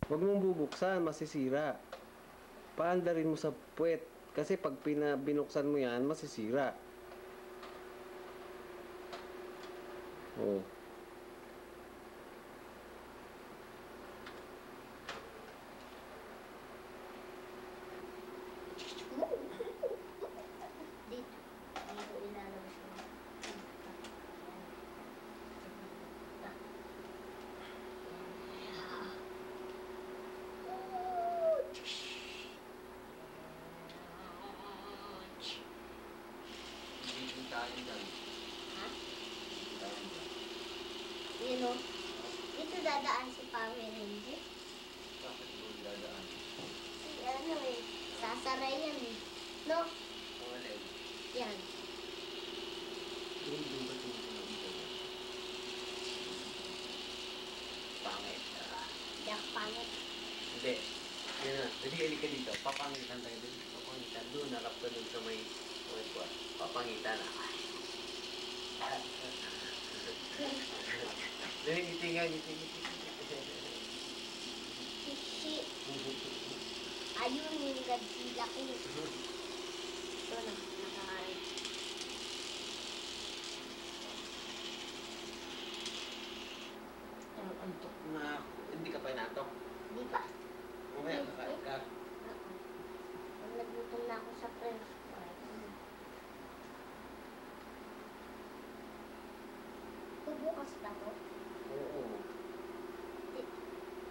Huwag mong bubuksan, masisira. Paandarin mo sa puwet. Kasi pag binuksan mo yan, masisira. Oh. Dito. Dito ilalabas mo. Hindi tayo dyan. Ha? Hindi tayo dyan. Yun o. Dito dadaan si Power Ranger. Bakit mo dadaan? Ano eh. Sasara yan eh. No? Ang alin? Yan. Hindi ba tumutunog dito? Pangit. Yak pangit. Hindi. Yan na. Dali, halika dito. Papangitan tayo dito. Papangitan. Doon, harap ka dun sa may kuwet. Papangitan na. Dali, ngiti nga, ngiti. Kishi. Ayun yung Godzilla ko. Ito na. Nakakain. Ang antok na ako. Hindi ka pa inatok. Di ba? Mamaya, kakain ka. Pag nagutom na ako sa french fries. Bubukas na ko. Oo.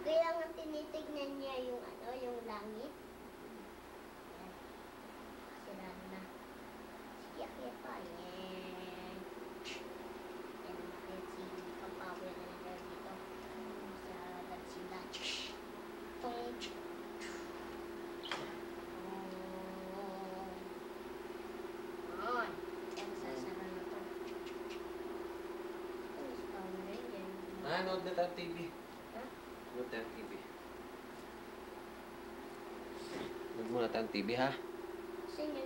Kaya nga tinitignan niya yung ano, yung langit. Yan. Sirado na. Sige, akit pa. Yan. Yan ang akit si Pampawer Ranger dito. Sa Godzilla. Tong. On. Yan, sasara na to. Ano si Power Ranger? Nanood na tayo TV. Ha? Nanood tayo TV. Nanood muna tayo TV, ha? Sino?